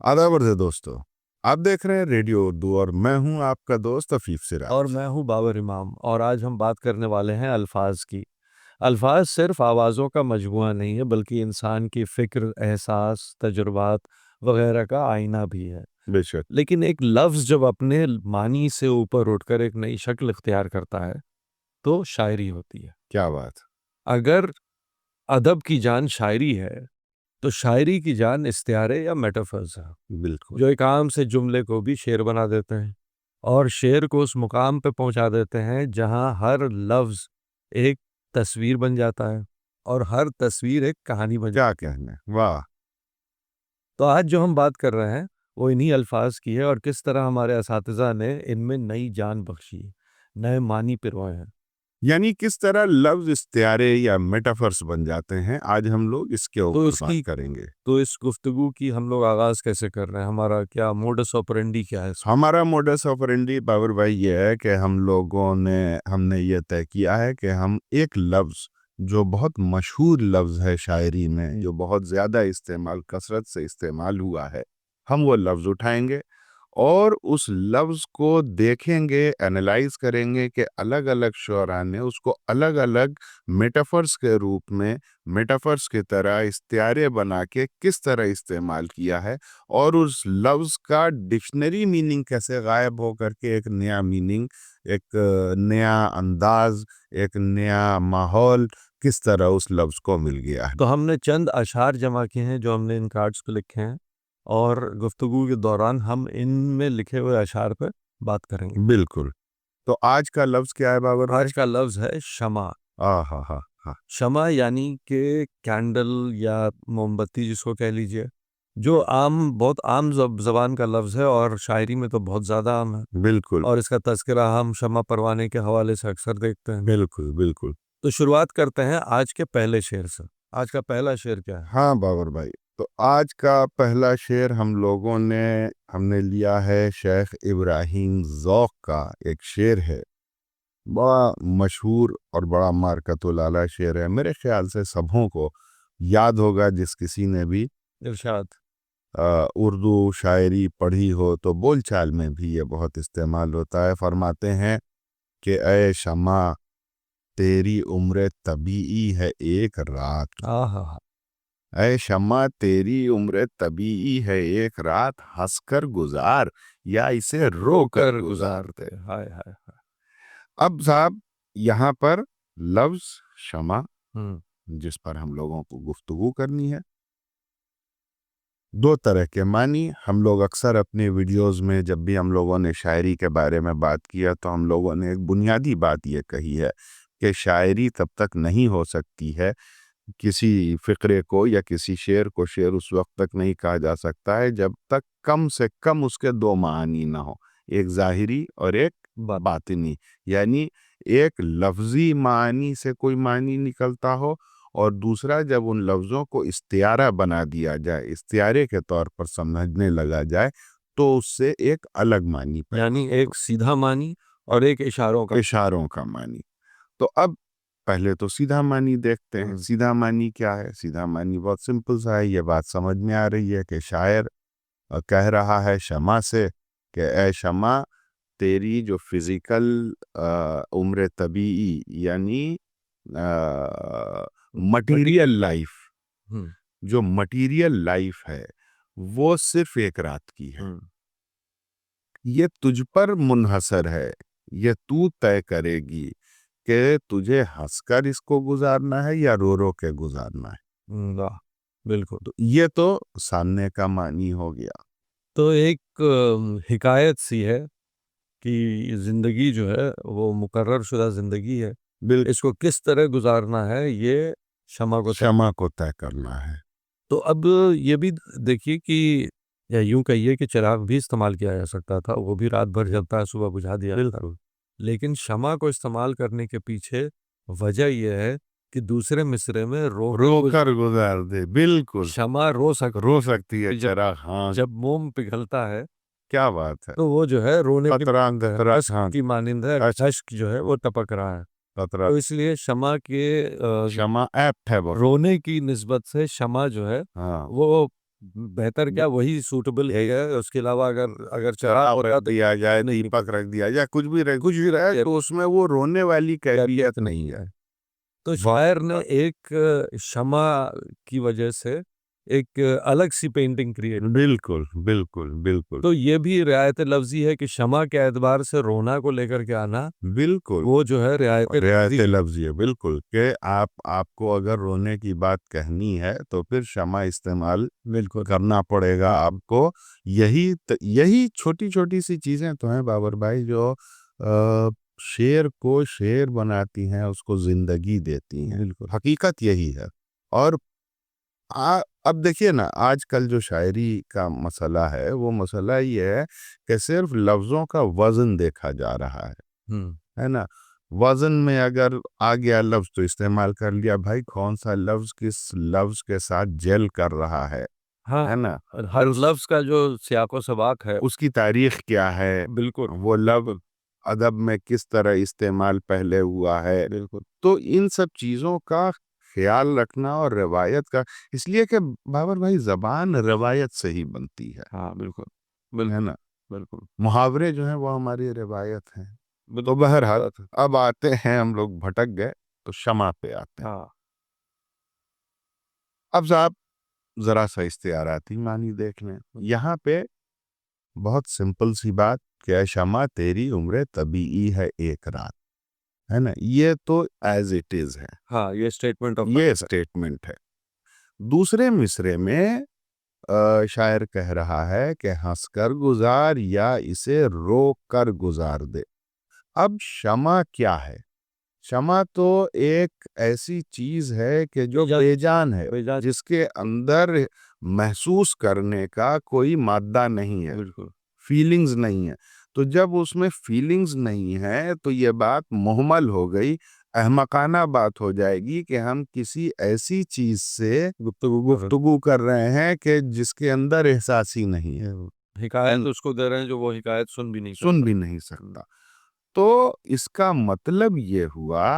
आदाब अर्ज़ दोस्तों, आप देख रहे हैं रेडियो उर्दू और मैं हूं आपका दोस्त अफीफ सिराज। और मैं हूं बाबर इमाम। और आज हम बात करने वाले हैं अल्फाज की। अल्फाज सिर्फ आवाज़ों का मजमुआ नहीं है, बल्कि इंसान की फ़िक्र, एहसास, तजुर्बात वगैरह का आईना भी है। बेशक। लेकिन एक लफ्ज़ जब अपने मानी से ऊपर उठकर एक नई शक्ल इख्तियार करता है, तो शायरी होती है। क्या बात। अगर अदब की जान शायरी है, तो शायरी की जान इस्तिआरे या मेटाफर्स है, बिल्कुल। जो एक आम से जुमले को भी शेर बना देते हैं और शेर को उस मुकाम पे पहुंचा देते हैं जहां हर लफ्ज एक तस्वीर बन जाता है और हर तस्वीर एक कहानी बन क्या जाती है। कहने, वाह। तो आज जो हम बात कर रहे हैं वो इन्हीं अल्फाज की है और किस तरह हमारे असातिज़ा ने इनमें नई जान बख्शी, नए मानी पिरोए हैं। यानी किस तरह लफ्ज़ इस्तिआरे या मेटाफर्स बन जाते हैं, आज हम लोग इसके तो ऊपर बात इसकी करेंगे। तो इस गुफ्तगू की हम लोग आगाज़ कैसे कर रहे हैं? हमारा क्या मोडस ऑपरेंडी क्या है इसमें? हमारा मोडस ऑपरेंडी बाबर भाई ये है कि हमने ये तय किया है कि हम एक लफ्ज़ जो बहुत मशहूर लफ्ज़ है शायरी में, जो बहुत ज़्यादा इस्तेमाल कसरत से इस्तेमाल हुआ है, हम वो लफ्ज़ उठाएंगे और उस लफ्ज़ को देखेंगे, एनालाइज करेंगे कि अलग अलग शुअरा ने उसको अलग अलग मेटाफर्स के रूप में, मेटाफर्स की तरह इस्तिआरे बना के किस तरह इस्तेमाल किया है और उस लफ्ज़ का डिक्शनरी मीनिंग कैसे गायब हो करके एक नया मीनिंग, एक नया अंदाज, एक नया माहौल किस तरह उस लफ्ज़ को मिल गया है। तो हमने चंद अशार जमा किए हैं जो हमने इन कार्ड्स पे लिखे हैं और गुफ्तगू के दौरान हम इनमें लिखे हुए अशार पे बात करेंगे। बिल्कुल। तो आज का लफ्ज़ क्या है बाबर भाई? आज का लफ्ज़ है शमा। आ हा हा हा। शमा यानी कि कैंडल या मोमबत्ती जिसको कह लीजिए, जो बहुत आम ज़बान का लफ्ज़ है और शायरी में तो बहुत ज़्यादा आम है बिल्कुल और इसका तज़किरा हम शमा परवाने के हवाले से अक्सर देखते हैं। बिल्कुल बिल्कुल। तो शुरुआत करते हैं आज के पहले शेर से। आज का पहला शेर क्या है? हाँ बाबर भाई, तो आज का पहला शेर हमने लिया है शेख इब्राहिम ज़ौक़ का एक शेर है। बड़ा मशहूर और बड़ा मारकतुल आला शेर है, मेरे ख्याल से सबों को याद होगा जिस किसी ने भी इरशाद। उर्दू शायरी पढ़ी हो, तो बोलचाल में भी ये बहुत इस्तेमाल होता है। फरमाते हैं कि ए शमा तेरी उम्र तबीई है एक रात, आहा! ऐ शम्मा तेरी उम्र तबीई है एक रात, हंसकर गुजार या इसे रोकर रोकर गुजार। गुज़ारते। हाय, हाय, हाय! अब साहब, यहाँ पर लफ्ज शमा हुँ, जिस पर हम लोगों को गुफ्तगू करनी है, दो तरह के मानी। हम लोग अक्सर अपने वीडियोस में जब भी हम लोगों ने शायरी के बारे में बात किया, तो हम लोगों ने एक बुनियादी बात ये कही है कि शायरी तब तक नहीं हो सकती है, किसी फ़िक्रे को या किसी शेर को शेर उस वक़्त तक नहीं कहा जा सकता है जब तक कम से कम उसके दो मानी ना हो, एक ज़ाहिरी और एक बात। बातिनी। यानी एक लफ्ज़ी मानी से कोई मानी निकलता हो और दूसरा जब उन लफ्ज़ों को इस्तिआरा बना दिया जाए, इस्तिआरे के तौर पर समझने लगा जाए, तो उससे एक अलग मानी पैदा यानी हो, एक सीधा मानी और एक इशारों का। इशारों का मानी। तो अब पहले तो सीधा मानी देखते हैं। हुँ, सीधा मानी क्या है? सीधा मानी बहुत सिंपल सा है, ये बात समझ में आ रही है कि शायर कह रहा है शमा से कि ए शमा तेरी जो फिजिकल उम्र तबीई यानी बटी। मटीरियल लाइफ, हुँ, जो मटीरियल लाइफ है वो सिर्फ एक रात की है। हुँ। ये तुझ पर मुनहसर है, ये तू तय करेगी कि तुझे हंसकर इसको गुजारना है या रो रो के गुजारना है। वाह! बिल्कुल। तो ये तो सामने का मानी हो गया। तो एक हिकायत सी है कि ज़िंदगी जो है वो मुकर्रर शुदा ज़िंदगी है। बिल इसको किस तरह गुज़ारना है ये शमा को तय। क्षमा को तय करना है। तो अब ये भी देखिए कि या यूँ कहिए कि चिराग भी इस्तेमाल किया जा सकता था, वो भी रात भर जलता है, सुबह बुझा दिया जाता है। बिल्कुल। लेकिन शमा को इस्तेमाल करने के पीछे वजह ये है कि दूसरे मिसरे में रोकर रोकर गुजार दे, बिल्कुल। शमा रो रो सकती है जब चिराग, हाँ। जब मोम पिघलता है, क्या बात है। तो वो जो है रोने की कतरा मानिंद है, कतरा, अश्क हाँ। की मानिंद है, अश- अश्क जो है वो टपक रहा है। कतरा। तो इसलिए शमा के क्षमा ऐप्ट है बहुत। रोने की निस्बत से शमा जो है हाँ। वो बेहतर क्या वही सूटेबल है, उसके अलावा अगर अगर चरा चराग हो रहा रख दिया जाए, दीपक रख दिया जाए, कुछ भी रहा है, तो उसमें वो रोने वाली कैफियत नहीं है। तो शायर ने एक क्षमा की वजह से एक अलग सी पेंटिंग क्रिएट। बिल्कुल, बिल्कुल, बिल्कुल, तो ये भी रियायत लफ्जी है कि क्षमा के एतबार से रोना को लेकर के आना, बिल्कुल। वो जो है रियायत रियायत लफ्ज़ी है, बिल्कुल, कि आपको अगर रोने की बात कहनी है, तो फिर क्षमा इस्तेमाल बिल्कुल करना पड़ेगा आपको। यही छोटी-छोटी सी चीज़ें तो हैं बाबर भाई, जो शेर को शेर बनाती हैं, उसको ज़िंदगी देती हैं। बिल्कुल। हकीकत यही है। और अब देखिए ना, आजकल जो शायरी का मसला है, वो मसला ये है कि सिर्फ लफ्ज़ों का वज़न देखा जा रहा है ना? वज़न में अगर आ गया लफ्ज़ तो इस्तेमाल कर लिया, भाई कौन सा लफ्ज़ किस लफ्ज़ के साथ जेल कर रहा है हाँ, ना? और हर लफ्ज़ का जो सियाक़ो सबाक़ है, उसकी तारीख़ क्या है? बिल्कुल, वो लफ्ज़ अदब में किस तरह इस्तेमाल पहले हुआ है? बिल्कुल। तो इन सब चीज़ों का ख़्याल रखना और रिवायत का, इसलिए कि बाबर भाई ज़बान रिवायत से ही बनती हाँ, बिल्कुल, है बिल्कुल, ना? बिल्कुल। मुहावरे जो हैं वो हमारी रिवायत हैं। तो बिल्कुल, बहरहाल अब आते हैं, हम लोग भटक गए, तो शमा पे आते हैं। हाँ, अब साहब ज़रा-सा इस्तिआराती मानी देख लें। यहाँ पे बहुत सिंपल सी बात कि ऐ शमा तेरी उम्र तबीई है एक रात, है ना? ये तो एज़ इट इज़ है, हाँ, ये स्टेटमेंट ऑफ ये स्टेटमेंट है। दूसरे मिसरे में शायर कह रहा है कि हँसकर गुज़ार या इसे रोक कर गुज़ार दे। अब क्षमा क्या है? क्षमा तो एक ऐसी चीज़ है कि जो बेजान है, बेजान, जिसके अंदर महसूस करने का कोई मादा नहीं है, बिल्कुल, फीलिंग्स नहीं है। तो जब उसमें फीलिंग्स नहीं है, तो ये बात मुहम्मल हो गई, अहमकाना बात हो जाएगी कि हम किसी ऐसी चीज़ से गुफ्तगू कर रहे हैं कि जिसके अंदर एहसास ही नहीं है, हिकायत उसको दे रहे हैं जो वो हिकायत सुन भी नहीं सुन सकता। भी नहीं सकता। तो इसका मतलब ये हुआ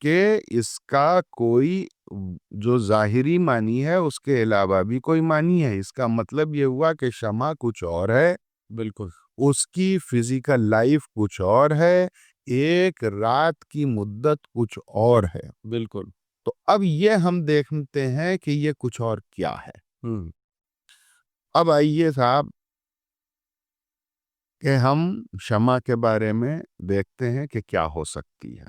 कि इसका कोई जो ज़ाहिरी मानी है, उसके अलावा भी कोई मानी है। इसका मतलब ये हुआ कि शमा कुछ और है, बिल्कुल, उसकी फिज़िकल लाइफ़ कुछ और है, एक रात की मुद्दत कुछ और है। बिल्कुल। तो अब ये हम देखते हैं कि ये कुछ और क्या है। हुँ, अब आइए साहब कि हम क्षमा के बारे में देखते हैं कि क्या हो सकती है।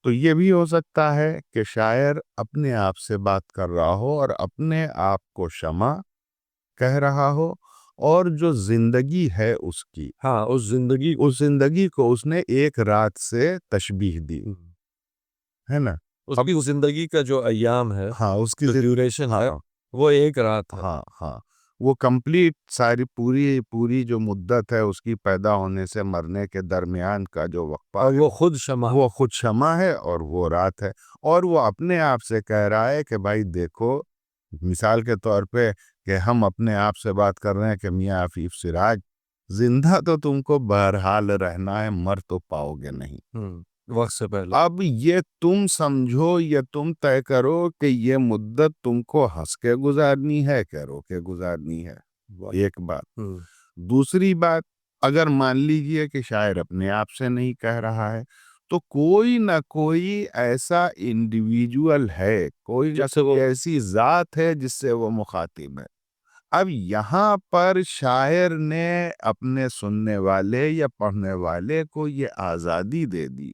तो ये भी हो सकता है कि शायर अपने आप से बात कर रहा हो और अपने आप को क्षमा कह रहा हो, और जो ज़िंदगी है उसकी, हाँ, उस ज़िंदगी को उसने एक रात से तशबीह दी, हुँ, है ना? अब उसकी उस ज़िंदगी का जो अय्याम है, हाँ, उसकी जो ड्यूरेशन है, हाँ, वो एक रात है। हाँ, हाँ। वो कंप्लीट सारी पूरी जो मुद्दत है उसकी, पैदा होने से मरने के दरमियान का जो वक़्फ़ा और है, वो खुद क्षमा, वो खुद क्षमा है और वो रात है। और वो अपने आप से कह रहा है कि भाई देखो, मिसाल के तौर पे कि हम अपने आप से बात कर रहे हैं कि मियाँ अफ़ीफ़ सिराज, ज़िंदा तो तुमको बहरहाल रहना है, मर तो पाओगे नहीं। वक़्त से पहले। अब ये तुम समझो, ये तुम तय करो कि ये मुद्दत तुमको हँस के गुज़ारनी है कि रो के गुज़ारनी है, एक बात। हुँ, दूसरी बात, अगर मान लीजिए कि शायर अपने आप से नहीं कह रहा है, तो कोई ना कोई ऐसा इंडिविजुअल है, कोई ना जिससे कोई वो ऐसी ज़ात है जिससे वो मुखातिब है। अब यहाँ पर शायर ने अपने सुनने वाले या पढ़ने वाले को ये आज़ादी दे दी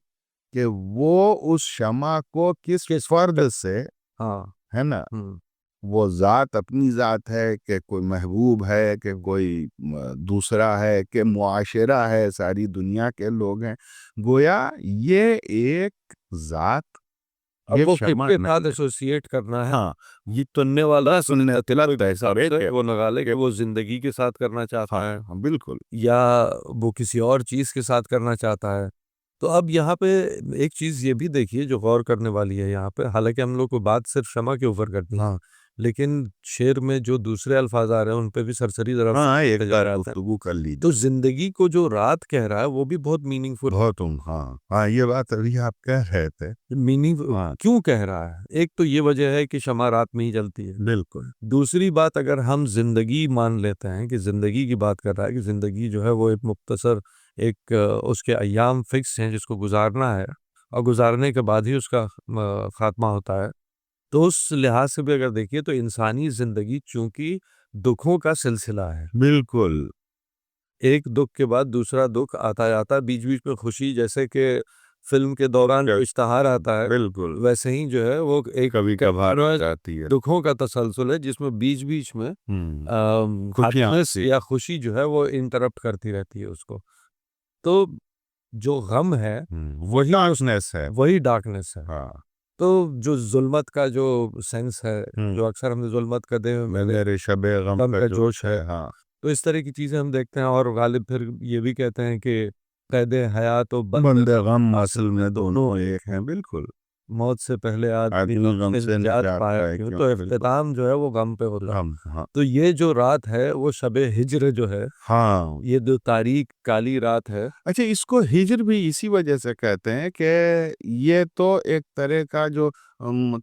कि वो उस शमा को किस किस फ़र्द से, हाँ, है ना? हुँ, वो ज़ात अपनी ज़ात है कि कोई महबूब है कि कोई दूसरा है कि मुआशरा है, सारी दुनिया के लोग हैं। गोया ये एक ज़ात, अब ये वो क्षमा किसके साथ नहीं है। एसोसिएट करना है, हाँ, ये सुनने वाला सुनने तिलक के हिसाब अरे से वो निकाले कि वो ज़िंदगी के साथ करना चाहता हाँ, है हाँ, बिल्कुल। या वो किसी और चीज़ के साथ करना चाहता है। तो अब यहाँ पे एक चीज़ ये भी देखिए जो गौर करने वाली है यहाँ पे, हालाँकि हम लोग को बात सिर्फ़ क्षमा के ऊपर करनी है। हाँ, लेकिन शेर में जो दूसरे अल्फाज आ रहे हैं उन पे भी सरसरी तरफ हाँ, एक जा बार रहा था। गुफ्तगू कर लीजिए। तो जिंदगी को जो रात कह रहा है वो भी बहुत मीनिंगफुल, बहुत हाँ, ये बात अभी आप कह रहे थे। मीनिंग हाँ, क्यों कह रहा है? एक तो ये वजह है कि शमा रात में ही जलती है। बिल्कुल। दूसरी बात, अगर हम जिंदगी मान लेते हैं कि जिंदगी की बात कर रहा है कि जिंदगी जो है वो एक मुख्तसर एक उसके अय्याम फिक्स हैं जिसको गुजारना है और गुजारने के बाद ही उसका खात्मा होता है। तो उस लिहाज से भी अगर देखिए तो इंसानी जिंदगी चूंकि दुखों का सिलसिला है, बिल्कुल। एक दुख के बाद दूसरा दुख आता जाता है, बीच बीच में खुशी, जैसे कि फिल्म के दौरान जो इश्तहार आता है बिल्कुल, वैसे ही जो है वो एक कभी कभार आ जाती है। दुखों का तसलसल है जिसमें बीच बीच में खुशियाँ हैप्पीनेस आती। या खुशी जो है वो इंटरप्ट करती रहती है उसको। तो जो गम है वो डार्कनेस है। वही डार्कनेस है। हाँ। तो जो जुल्मत का जो सेंस है, हम्म। जो अक्सर हमने जुल्मत का दे मेरे शबे गम गम का का जोश जोश है। है, हाँ, तो इस तरह की चीजें हम देखते हैं। और गालिब फिर ये भी कहते हैं कि कैदे हयात और बंदे गम असल असल में में दोनों दोनों एक हैं। बिल्कुल। मौत से पहले आदमी आदमी गम गम से से निजात निजात पाया पाए क्यों, क्यों। तो बिल्कुल। इख्तिताम जो है वो गम पे होता है। गम, हाँ। तो ये जो रात है वो शबे हिज्र जो है, हाँ। ये जो तारीख काली रात है। अच्छा, इसको हिजर भी इसी वजह से कहते हैं कि ये तो एक तरह का जो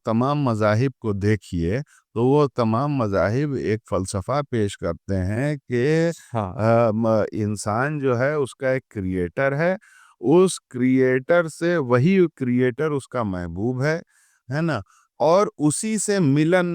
तमाम मज़ाहिब को देखिए तो वो तमाम मज़ाहिब एक फ़लसफ़ा पेश करते हैं कि हाँ इंसान जो है उसका एक क्रिएटर है, उस क्रिएटर से वही क्रिएटर उसका महबूब है ना? और उसी से मिलन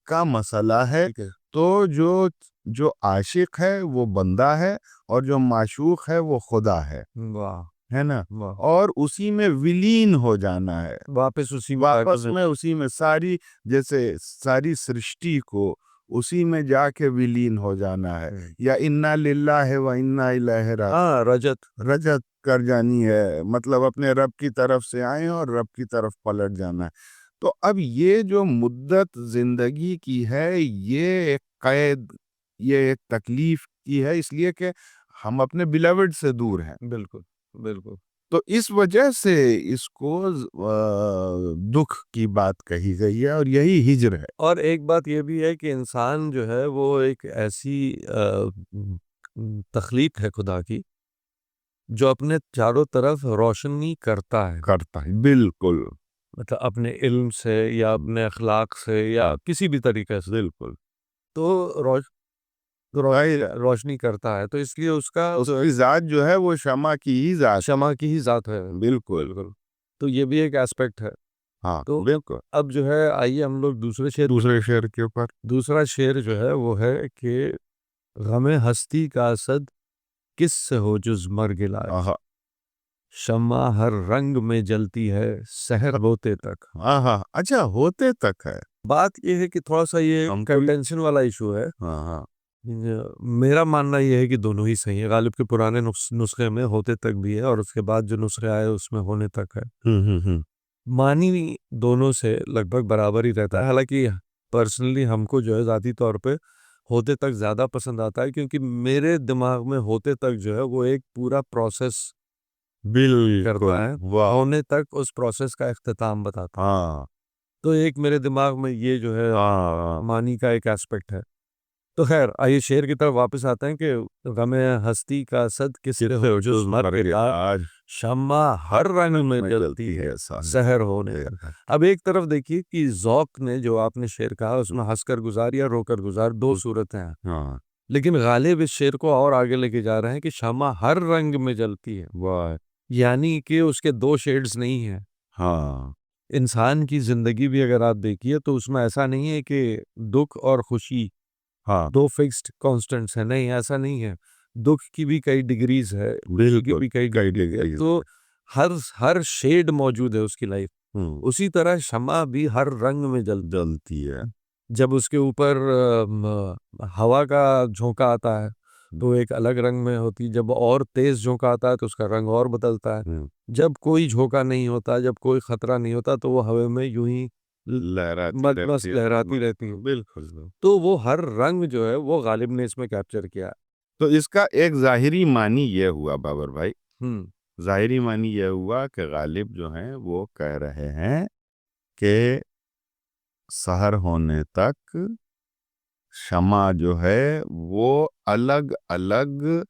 का मसला है। ठीक है। तो जो जो आशिक है वो बंदा है और जो माशूक है वो खुदा वाह है ना? वाह, और उसी में विलीन हो जाना है, वापस उसी में वापस में उसी में सारी, जैसे सारी सृष्टि को उसी में जाके विलीन हो जाना है। या इन्ना लिल्लाहि व इन्ना इलैहि हाँ रजत। रजत कर जानी है, मतलब अपने रब की तरफ से आए और रब की तरफ पलट जाना है। तो अब ये जो मुद्दत जिंदगी की है, ये एक कैद, ये एक तकलीफ की है, इसलिए कि हम अपने बिलवड से दूर हैं। बिल्कुल बिल्कुल। तो इस वजह से इसको दुख की बात कही गई है और यही हिज्र है। और एक बात ये भी है कि इंसान जो है वो एक ऐसी तख्लीक है खुदा की जो अपने चारों तरफ रोशनी करता है, करता है, बिल्कुल। मतलब अपने इल्म से या अपने अखलाक से या किसी भी तरीके से। बिल्कुल। तो भाई, रोशनी करता है, तो इसलिए उसका उसकी जात जो है वो क्षमा की ही जात। क्षमा की ही जात है। बिल्कुल। बिल्कुल। तो ये भी एक एस्पेक्ट है। हाँ, तो बिल्कुल। अब जो है आइए हम लोग दूसरे शेर के ऊपर। दूसरा शेर जो है वो है कि गमे हस्ती का असद किस से हो जुज मर गिला, आहा, शम्मा हर रंग में जलती है सहर होते तक। आहा, अच्छा, होते तक है। बात ये है कि थोड़ा सा ये हमको कंटेंशन वाला इशू है। हाँ, हाँ। मेरा मानना ये है कि दोनों ही सही है। गालिब के पुराने नुस्खे में होते तक भी है और उसके बाद जो नुस्खे आए उसमें होने तक है। हम्म। मानी दोनों से लगभग बराबर ही रहता है। हालांकि पर्सनली हमको जो है ज़ाती तौर पे होते तक ज़्यादा पसंद आता है, क्योंकि मेरे दिमाग में होते तक जो है वो एक पूरा प्रोसेस करता बिल्कुल। है, वाह। होने तक उस प्रोसेस का इख्तिताम बताता है। हाँ, तो एक मेरे दिमाग में ये जो है हाँ। मानी का एक एस्पेक्ट है। तो खैर आइए शेर की तरफ वापस आते हैं कि गमे हस्ती का सद किससे हो जो मर के बाद आज शम्मा हर रंग में में जलती जलती है है साहब। सहर होने तक। अब एक तरफ देखिए कि ज़ौक़ ने जो आपने शेर कहा उसमें हंसकर गुजार या रोकर गुजार दो सूरतें हैं, हाँ, लेकिन गालिब इस शेर को और आगे लेके जा रहे हैं कि शम्मा हर रंग में जलती है, वाह। यानी कि उसके दो शेड्स नहीं हैं। हाँ, इंसान की जिंदगी भी अगर आप देखिए तो उसमें ऐसा नहीं है कि दुख और खुशी हाँ, दो फिक्स्ड कांस्टेंट्स हैं, नहीं ऐसा नहीं है। दुख की भी कई डिग्रीज है, खुशी की बिल्कुल। भी कई कई डिग्रीज है। डिग्री। तो हर शेड मौजूद है उसकी लाइफ। उसी तरह शम्मा भी हर रंग में जलती। जलती है। जब उसके ऊपर हवा का झोंका आता है तो एक अलग रंग में होती, जब और तेज झोंका आता है तो उसका रंग और बदलता है। जब कोई झोंका नहीं होता, जब कोई खतरा नहीं होता, तो वो हवा में यूं ही लहराती मस्त रहती है। लहराती रहती है। बिल्कुल। तो वो हर रंग जो है वो गालिब ने इसमें कैप्चर किया। तो इसका एक ज़ाहिरी मानी ये हुआ बाबर भाई, हम्म ज़ाहिरी मानी ये हुआ कि गालिब जो हैं वो कह रहे हैं कि सहर होने तक क्षमा जो है वो अलग अलग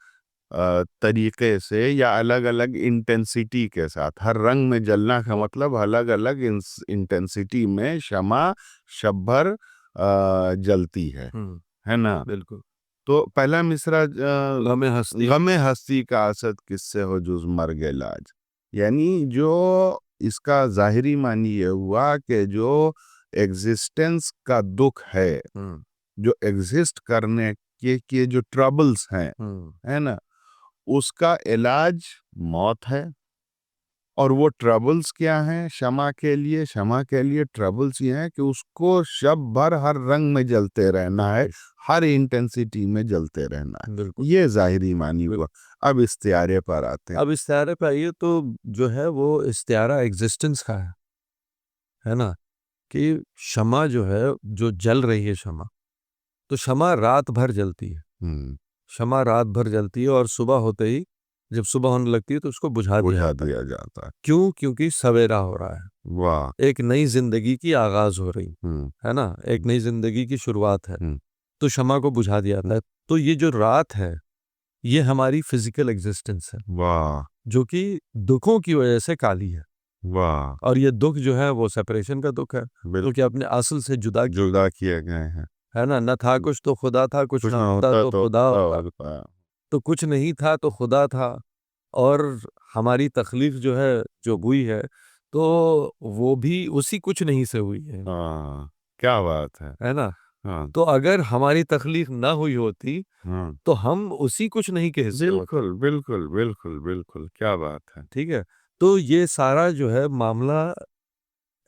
तरीके से या अलग अलग इंटेंसिटी के साथ, हर रंग में जलना का मतलब अलग अलग इंटेंसिटी में क्षमा शब्बर जलती है ना। बिल्कुल। तो पहला मिसरा गमे हस्ती का असद किससे हो जुज मर गए लाज, यानी जो इसका जाहिरी मानी ये हुआ कि जो एग्जिस्टेंस का दुख है, जो एग्जिस्ट करने के जो ट्रबल्स हैं, है ना, उसका इलाज मौत है। और वो ट्रबल्स क्या हैं क्षमा के लिए? क्षमा के लिए ट्रबल्स ये हैं कि उसको शब भर हर रंग में जलते रहना है, हर इंटेंसिटी में जलते रहना है। बिल्कुल। ये जाहिरी मानी हुआ। अब इस्तियारे पर आते हैं। अब इस्तियारे पे आइए तो जो है वो इस्तियारा एग्जिस्टेंस का है ना, कि क्षमा जो है, जो जल रही है क्षमा, तो क्षमा रात भर जलती है। क्षमा रात भर जलती है और सुबह होते ही, जब सुबह होने लगती है तो उसको बुझा बुझा दिया दिया जाता है। क्यों? क्योंकि सवेरा हो रहा है, वाह। एक नई जिंदगी की आगाज हो रही है ना, एक नई जिंदगी की शुरुआत है, तो क्षमा को बुझा दिया जाता है। तो ये जो रात है ये हमारी फिजिकल एग्जिस्टेंस है, वाह। जो कि दुखों की वजह से काली है। वाह। और ये दुख जो है वो सेपरेशन का दुख है, जो कि अपने असल से जुदा जुदा किए गए हैं। है ना। न था कुछ तो खुदा था, कुछ कुछ ना ना होता होता तो तो खुदा होता, तो कुछ नहीं था तो खुदा था। और हमारी तख्लीक जो है, जो हुई है, तो वो भी उसी कुछ नहीं से हुई हाँ, क्या बात है ना। हाँ। तो अगर हमारी तख्लीक ना हुई होती हाँ, तो हम उसी कुछ नहीं के हिस्से होते। बिल्कुल बिल्कुल बिल्कुल बिल्कुल, क्या बात है। ठीक है। तो ये सारा जो है मामला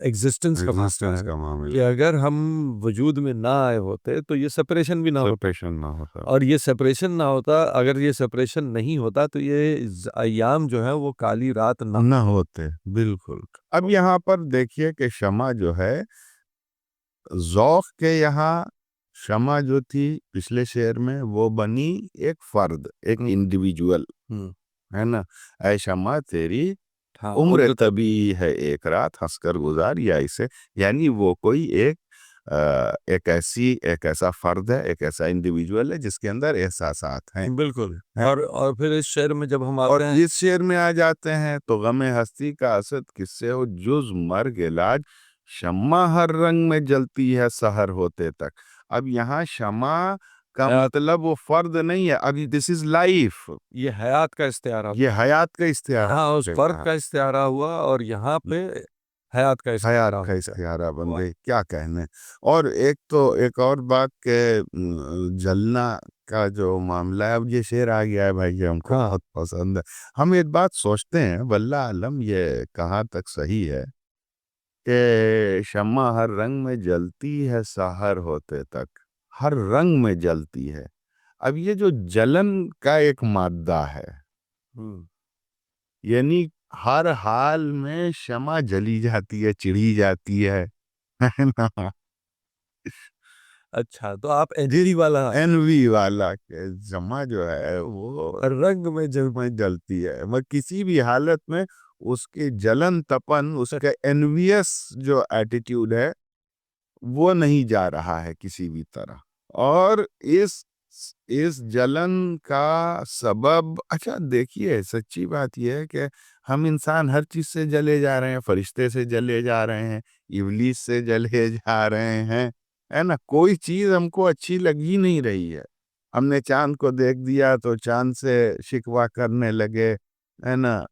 एग्जिस्टेंस का मामला एग्जिस्टेंस है, का कि मामला, अगर हम वजूद में ना आए होते तो ये सेपरेशन भी ना होता, सेपरेशन ना होता। और ये सेपरेशन ना होता, अगर ये सेपरेशन नहीं होता तो ये अय्याम जो है वो काली रात ना ना होते, बिल्कुल। अब यहाँ पर देखिए कि क्षमा जो है, ज़ौक़ के यहाँ क्षमा जो थी पिछले शेर में, वो बनी एक फर्द, एक इंडिविजुअल, है ना। ऐ क्षमा तेरी हाँ, उम्र तभी है एक रात हंसकर गुजार, या इसे, यानी वो कोई एक ऐसा फर्द है, एक ऐसा इंडिविजुअल है जिसके अंदर एहसासात हैं। बिल्कुल। हैं? और फिर इस शेर में जब हम और आते हैं, इस शेर में आ जाते हैं तो गमे हस्ती का असद किससे हो जुज मर्ग इलाज, शम्मा हर रंग में जलती है सहर होते तक। अब यहाँ क्षमा का मतलब वो फर्द नहीं है, अभी दिस इज लाइफ, ये हयात का इस्तियारा, ये हयात का इस्तियारा, हाँ, उस फर्द का इस्तियारा हुआ, और यहाँ पे हयात का हयात इस्तियारा का हो इस्तियारा बन गया। गई, क्या कहने। और एक तो एक और बात के जलना का जो मामला है, अब ये शेर आ गया है भाई, हमको हाँ, बहुत पसंद है। हम एक बात सोचते हैं, वल्लाह आलम ये कहाँ तक सही है कि शम्मा हर रंग में जलती है सहर होते तक, हर रंग में जलती है। अब ये जो जलन का एक मादा है, यानी हर हाल में शमा जली जाती है, चिढ़ी जाती है ना। अच्छा, तो आप एजेरी वाला एनवी वाला के जमा जो है वो रंग में जलती है, मैं किसी भी हालत में उसके जलन तपन, उसका एनवियस जो एटीट्यूड है वो नहीं जा रहा है किसी भी तरह। और इस जलन का सबब, अच्छा देखिए सच्ची बात यह है कि हम इंसान हर चीज से जले जा रहे हैं, फरिश्ते से जले जा रहे हैं, इब्लीस से जले जा रहे हैं, है ना। कोई चीज हमको अच्छी लग ही नहीं रही है। हमने चांद को देख दिया तो चांद से शिकवा करने लगे, है ना।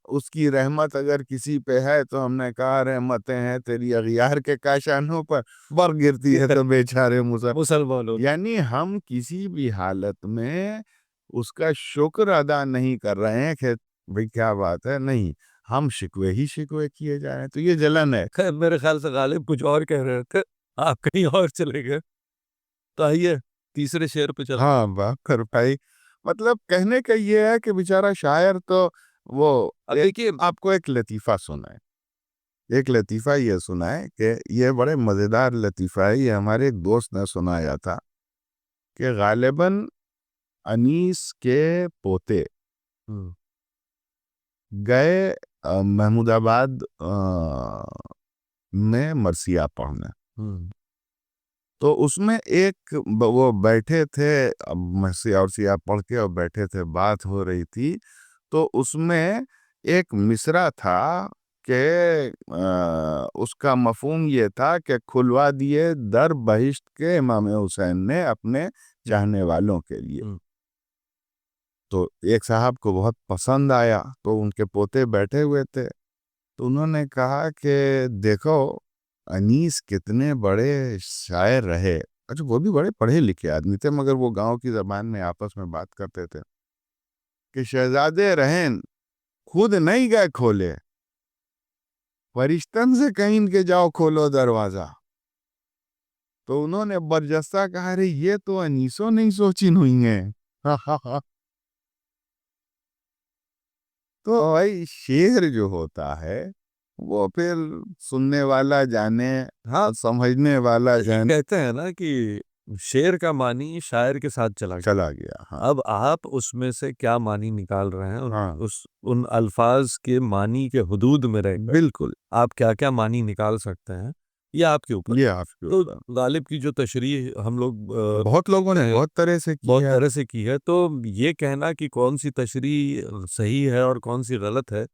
उसकी रहमत अगर किसी पे है तो हमने कहा रहमतें हैं तेरी अगियार के काशानों पर, बर गिरती है तो बेचारे मुसलमान हो। यानी हम किसी भी हालत में उसका शुक्र अदा नहीं कर रहे हैं कि भाई क्या बात है, नहीं, हम शिकवे ही शिकवे किए जा रहे हैं, तो ये जलन है। खैर, मेरे ख्याल से गालिब कुछ और कह रहे थे, आप कहीं और चले गए। तो आइए तीसरे शेर पे चल। हाँ बाकर भाई, मतलब कहने का ये है कि बेचारा शायर तो वो अब देखिए, आपको एक लतीफ़ा सुनाए, एक लतीफ़ा ये सुना है कि ये बड़े मज़ेदार लतीफ़ा है, ये हमारे एक दोस्त ने सुनाया था कि गालिबन अनीस के पोते गए महमूदाबाद में मरसिया पढ़ने। तो उसमें एक वो बैठे थे, अब मरसिया और सिया पढ़ के और बैठे थे, बात हो रही थी। तो उसमें एक मिसरा था कि उसका मफहूम ये था कि खुलवा दिए दर बहिश्त के इमाम हुसैन ने अपने चाहने वालों के लिए। तो एक साहब को बहुत पसंद आया, तो उनके पोते बैठे हुए थे, तो उन्होंने कहा कि देखो अनीस कितने बड़े शायर रहे। अच्छा, वो भी बड़े पढ़े लिखे आदमी थे, मगर वो गांव की जबान में आपस में बात करते थे कि शहजादे रहन खुद नहीं गए खोले, फरिश्तन से कहीं इनके जाओ खोलो दरवाजा। तो उन्होंने बरजस्ता कहा, अरे ये तो अनीसों नहीं सोची हुई है। तो भाई शेर जो होता है वो फिर सुनने वाला जाने, हाँ, समझने वाला जाने। कहते हैं ना कि शेर का मानी शायर के साथ चला गया। चला गया। हाँ अब आप उसमें से क्या मानी निकाल रहे हैं, हाँ उन अल्फाज के मानी के हुदूद में रहकर बिल्कुल, आप क्या क्या मानी निकाल सकते हैं, ये आपके ऊपर। ये आपके तो ऊपर। गालिब की जो तशरीह हम लोग बहुत लोगों ने बहुत तरह से की बहुत है। तरह से की है, तो ये कहना कि कौन सी तशरीह सही है और कौन सी गलत है,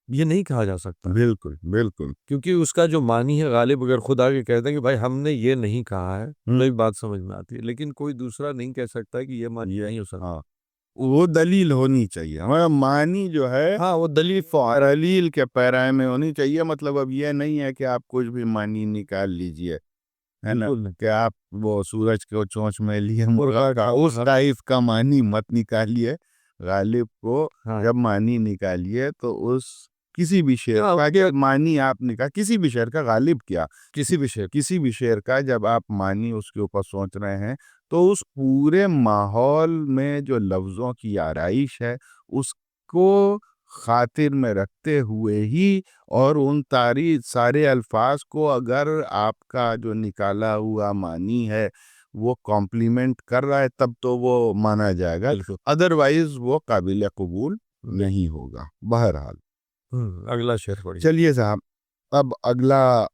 ये नहीं कहा जा सकता, बिल्कुल बिल्कुल। क्योंकि उसका जो मानी है गालिब अगर खुद आके कहते हैं कि भाई हमने ये नहीं कहा है, तो एक बात समझ में आती है, लेकिन कोई दूसरा नहीं कह सकता कि ये मानी ये नहीं हो सकता। हाँ, वो दलील होनी चाहिए हमारा मानी जो है, हाँ, वो दलील दलील के पैराए में होनी चाहिए। मतलब अब ये नहीं है कि आप कुछ भी मानी निकाल लीजिए, है ना, बिल्कुल नहीं। कि आप वो सूरज को चोंच में लिए मुर्गा मुर्गा का का उस टाइप का मानी मत निकालिए। गालिब को हाँ, जब मानी निकालिए तो उस किसी भी शेर हाँ, का के मानी आप निकाल, किसी भी शेर का, गालिब क्या, किसी भी शेर किसी भी शेर का जब आप मानी उसके ऊपर सोच रहे हैं, तो उस पूरे माहौल में जो लफ्ज़ों की आराइश है उसको खातिर में रखते हुए ही, और उन सारे अल्फाज को अगर आपका जो निकाला हुआ मानी है वो कॉम्प्लीमेंट कर रहा है तब तो वो माना जाएगा, बिल्कुल। अदरवाइज वो काबिल कबूल नहीं होगा। बहरहाल अगला शेर पढ़िए। चलिए साहब, अब अगला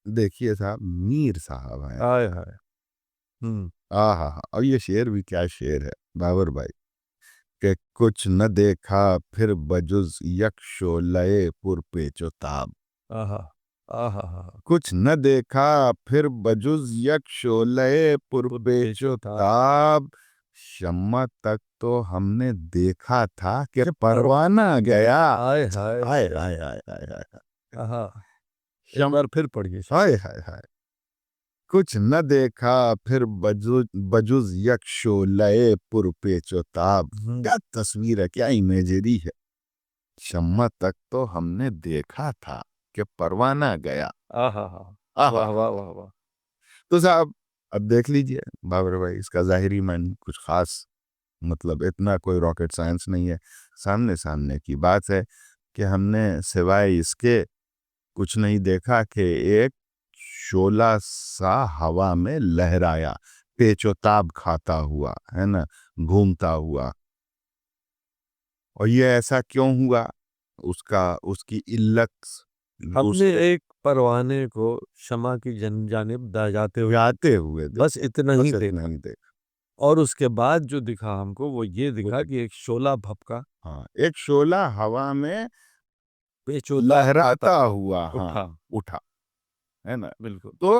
देखिए साहब, मीर साहब हैं। आय हाय। हम्म। हाँ, और ये शेर भी क्या शेर है बाबर भाई, कि कुछ न देखा फिर बजुज यक शोलए पुर पेचो ताब। आहा, आहा, आहा। कुछ न देखा फिर बजुज यक शोलए पुर पेचो ताब, शम्मा तक तो हमने देखा था कि परवाना गया। आय हाय। हाय हाय हाय हाय हाय। आहा। एक बार फिर पढ़िए। हाय हाय हाय। कुछ न देखा फिर बजुज बजुज यक शोलए पुर पेचो ताब। क्या तस्वीर है, क्या इमेजरी है। शम्मा तक तो हमने देखा था कि परवाना गया। आहा, आहा। वाह वाह वाह वाह। तो साहब अब देख लीजिए बाबर भाई, इसका जाहिरी मानी कुछ खास, मतलब इतना कोई रॉकेट साइंस नहीं है, सामने सामने की बात है कि हमने सिवाय इसके कुछ नहीं देखा कि एक शोला सा हवा में लहराया, पेचोताब खाता हुआ, है ना, घूमता हुआ। और ये ऐसा क्यों हुआ, उसका उसकी इल्लत हमने एक परवाने को शमा की जानिब जाते हुए बस इतना ही देखा, नहीं देखा। और उसके बाद जो दिखा हमको वो ये दिखा कि एक शोला भपका, हाँ, एक शोला हवा में बेचोता लहराता हुआ, हाँ, उठा। उठा, है ना। बिल्कुल। तो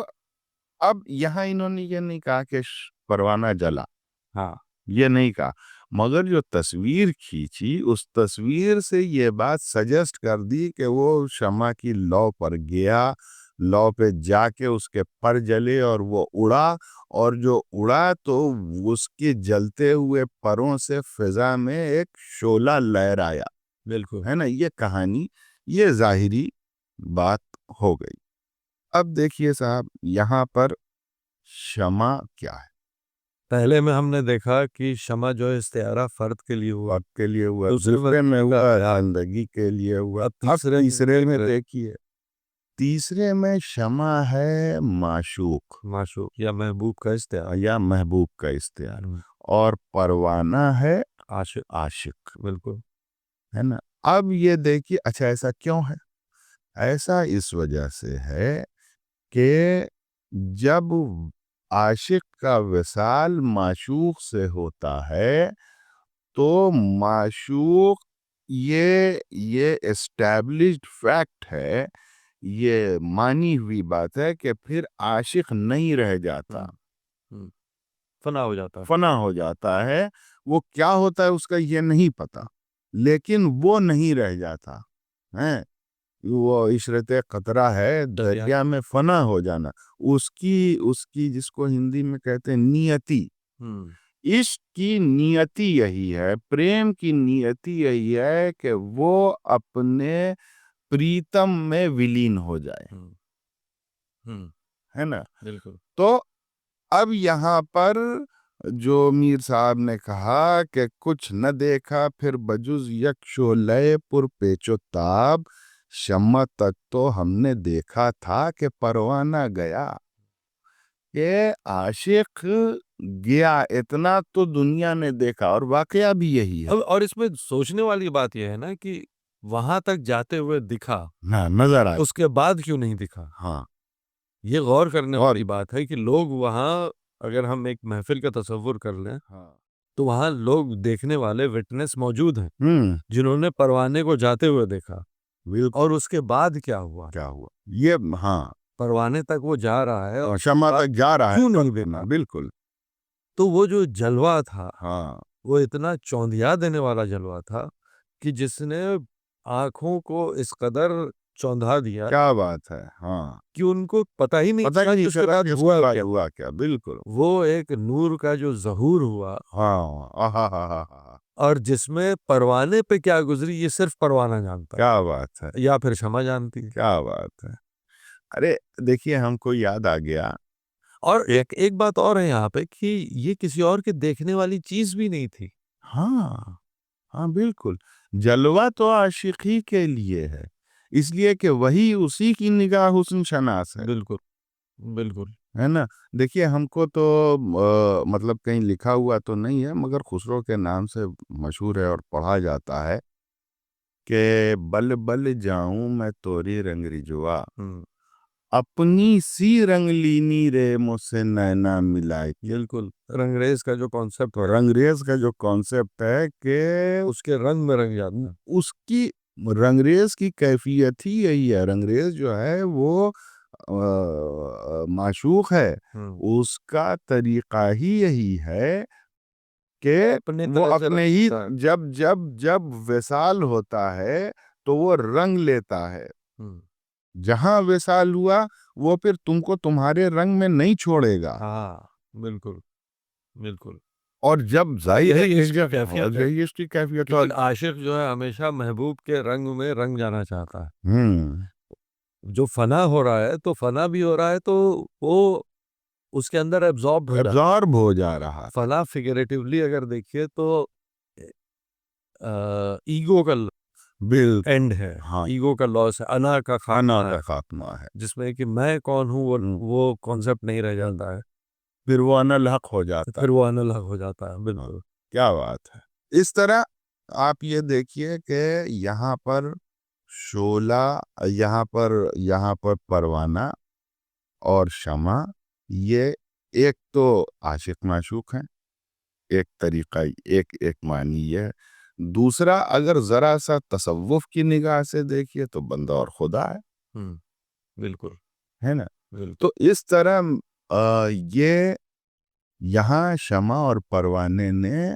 अब यहाँ इन्होंने ये नहीं कहा कि परवाना जला, हाँ, ये नहीं कहा, मगर जो तस्वीर खींची उस तस्वीर से ये बात सजेस्ट कर दी कि वो शमा की लौ पर गया, लौ पे जाके उसके पर जले और वो उड़ा, और जो उड़ा तो उसके जलते हुए परों से फिजा में एक शोला लहराया, बिल्कुल। है ना। ये कहानी, ये जाहिरी बात हो गई। अब देखिए साहब, यहाँ पर क्षमा क्या है। पहले में हमने देखा कि शमा जो है इस्तिआरा फर्द के लिए हुआ, वक्त के लिए हुआ, दूसरे दूसरे में हुआ, का जिंदगी के लिए हुआ। अब अब तीसरे तीसरे में देखिए, तीसरे में क्षमा है माशूक माशूक या महबूब का इस्तिआरा, या महबूब का इख्तियार, हम्म, और परवाना है आशिक। आशिक, बिल्कुल। है ना। अब ये देखिए, अच्छा ऐसा क्यों है, ऐसा इस वजह से है कि जब आशिक का विसाल माशूक से होता है तो माशूक ये एस्टैब्लिश्ड फैक्ट है, ये मानी हुई बात है कि फिर आशिक नहीं रह जाता, हम्म, फना हो जाता है। फना हो जाता है। वो क्या होता है उसका ये नहीं पता, लेकिन वो नहीं रह जाता है। वो इशरत कतरा है, दरिया में फना हो जाना, उसकी उसकी जिसको हिंदी में कहते हैं नियति। इश्क की नियति यही है, प्रेम की नियति यही है कि वो अपने प्रीतम में विलीन हो जाए, है ना। बिल्कुल। तो अब यहाँ पर जो मीर साहब ने कहा कि कुछ न देखा फिर बजुज यक शोले पुर पेचो ताब, शम्मा तक तो हमने देखा था कि परवाना गया। ये आशिक गया, इतना तो दुनिया ने देखा, और वाकया भी यही है। अब और इसमें सोचने वाली बात यह है ना कि वहां तक जाते हुए दिखा, ना नजर आया। उसके बाद क्यों नहीं दिखा। हाँ, ये गौर करने और वाली बात है कि लोग वहां, अगर हम एक महफिल का तसव्वुर कर लें, हाँ, तो वहां लोग देखने वाले विटनेस मौजूद हैं जिन्होंने हम्म, परवाने को जाते हुए देखा। बिल्कुल। और उसके बाद क्या हुआ, क्या हुआ ये, हाँ, परवाने तक वो जा रहा है और क्षमा तक जा रहा है, क्यों नहीं पर देखा। बिल्कुल। तो वो जो जलवा था, हाँ, वो इतना चौंधिया देने वाला जलवा था कि जिसने आंखों को इस कदर चौंधा दिया क्या बात है। हाँ, कि उनको पता ही नहीं पता चला ही कि नहीं उसके चला बाद कि हुआ उसके बाद क्या। हुआ क्या, बिल्कुल। वो एक नूर का जो ज़हूर हुआ, हाँ, आहा, और जिसमें परवाने पे क्या गुजरी ये सिर्फ परवाना जानता क्या बात है, है या फिर क्षमा जानती है। क्या बात है। अरे देखिए, हमको याद आ गया। और एक एक बात और है यहाँ पे कि ये किसी और के देखने वाली चीज भी नहीं थी। हाँ, हाँ, बिल्कुल। जलवा तो आशिकी के लिए है, इसलिए कि वही उसी की निगाह हुस्न शनास है। बिल्कुल, बिल्कुल। है ना। देखिए, हमको तो मतलब कहीं लिखा हुआ तो नहीं है, मगर खुसरो के नाम से मशहूर है और पढ़ा जाता है कि बल बल जाऊं मैं तोरी रंग रिजवा, अपनी सी रंग लीनी रे मुझसे नैना मिलाए। बिल्कुल, रंगरेज का जो कॉन्सेप्ट तो है, रंगरेज का जो कॉन्सेप्ट है कि उसके रंग में रंग जाता है। उसकी रंगरेज की कैफियत ही यही है। रंगरेज जो है वो माशूक है, उसका तरीका ही यही है कि अपने वो तरह से अपने रंग ही, जाता है। जब जब जब विसाल होता है तो वो रंग लेता है। हम्म, जहां विसाल हुआ वो फिर तुमको तुम्हारे रंग में नहीं छोड़ेगा। हाँ, बिल्कुल, बिल्कुल। और जब जाहिर है यही इसका और कैफियत है यही इसकी कैफियत कि और आशिक जो है हमेशा महबूब के रंग में रंग जाना चाहता है। हम्म, जो फना हो रहा है तो फना भी हो रहा है, तो वो उसके अंदर एब्जॉर्ब हो जाता एब्जॉर्ब हो जा रहा है। है। फना फिगरेटिवली अगर देखिए तो ईगो का बिल एंड है, हाँ, ईगो का लॉस है, अना का खाना खात्मा है, का खात्मा है। जिसमें कि मैं कौन हूँ वो हम्म, वो कॉन्सेप्ट नहीं रह जाता है। फिर वो अनल हक हो तो जाता फिर है। वो अनलग हो जाता है। हाँ, बिल्कुल। क्या बात है। इस तरह आप ये देखिए कि यहाँ पर शोला, यहाँ पर परवाना और शमा, ये एक तो आशिक माशूक हैं, एक तरीका, एक एक मानी ये है। दूसरा, अगर जरा सा तसव्वुफ की निगाह से देखिए तो बंदा और खुदा हम्म, बिल्कुल, है ना। बिल्कुल। तो इस तरह ये यहाँ शमा और परवाने ने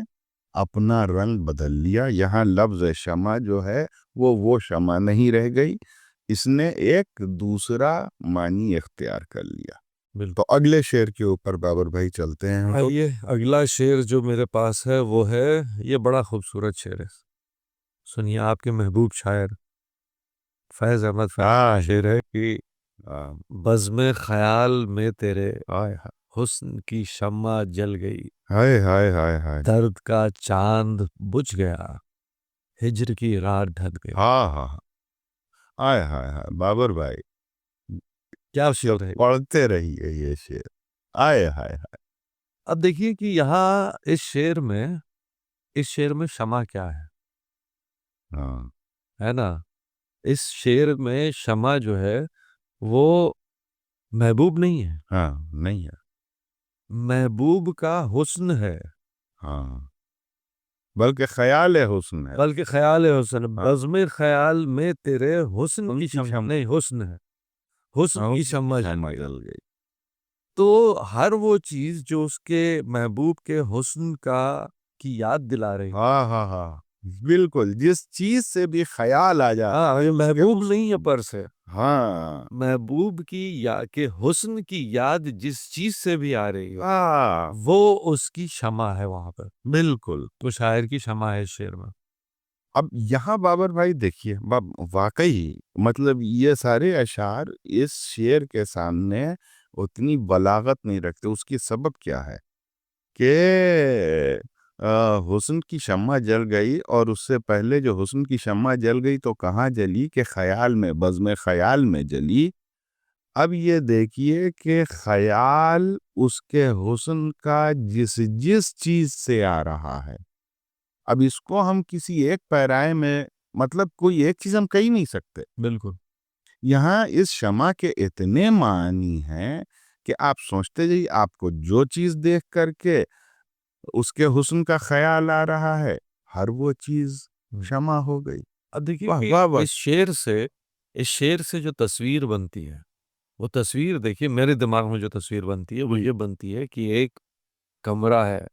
अपना रंग बदल लिया। यहाँ लफ्ज शमा जो है वो शमा नहीं रह गई, इसने एक दूसरा मानी इख्तियार कर लिया। बिल्कुल। तो अगले शेर के ऊपर बाबर भाई चलते हैं हम। आइए, अगला शेर जो मेरे पास है वो है, ये बड़ा खूबसूरत शेर है। सुनिए, आपके महबूब शायर फैज अहमद फैज का हाँ, शेर है कि हाँ, बज़्म ख्याल में तेरे हाय हुस्न की शम्मा जल गई, हाय हाय हाय हाय। दर्द का चांद बुझ गया, हिज्र की रात ढल गई। हाँ, हाँ, हाँ, हाय हाय हाय बाबर भाई, क्या तो शेर है। पढ़ते रहिए ये शेर। आए हाय हाय। अब देखिए कि यहाँ इस शेर में क्षमा क्या हाँ, है ना। इस शेर में शमा जो है वो महबूब नहीं है, हाँ, नहीं है। महबूब का हुस्न है, हाँ, बल्कि ख़याल हुस्न है। बल्कि ख्याल है हुस्न। हाँ, बज़्म ख्याल में तेरे हुस्न की उनकी शमा क्षम नहीं, हुस्न है, हुस्न हाँ, की उनकी शमा जल क्षमा गई। जल गई। तो हर वो चीज जो उसके महबूब के हुस्न का की याद दिला रही, हाँ, हाँ, हाँ, बिल्कुल, जिस चीज़ से भी ख़याल आ जाता हाँ, है ये उसके महबूब उस नहीं है पर से, हाँ, महबूब की या के हुस्न की याद जिस चीज से भी आ रही हो, हाँ, वो उसकी क्षमा है वहां पर। बिल्कुल। तो शायर की क्षमा है इस शेर में। अब यहाँ बाबर भाई देखिए, वाक़ई मतलब ये सारे अशार इस शेर के सामने उतनी बलागत नहीं रखते, उसकी सबब क्या है? कि हुस्न की शम्मा जल गई और उससे पहले जो हुस्न की शम्मा जल गई तो कहाँ जली कि ख़याल में, बज़्म ख़याल में जली। अब ये देखिए कि ख़याल उसके हुस्न का जिस जिस चीज़ से आ रहा है, अब इसको हम किसी एक पैराए में मतलब कोई एक चीज़ हम कह ही नहीं सकते। बिल्कुल। यहाँ इस शमा के इतने मानी हैं कि आप सोचते जाइए आपको जो चीज़ देख कर के उसके हुस्न का ख़याल आ रहा है, हर वो चीज़ क्षमा हो गई। अब देखिए वाह! कि वाह! वाह! इस शेर से जो तस्वीर बनती है, वो तस्वीर देखिए मेरे दिमाग में जो तस्वीर बनती है वो ये बनती है कि एक कमरा है,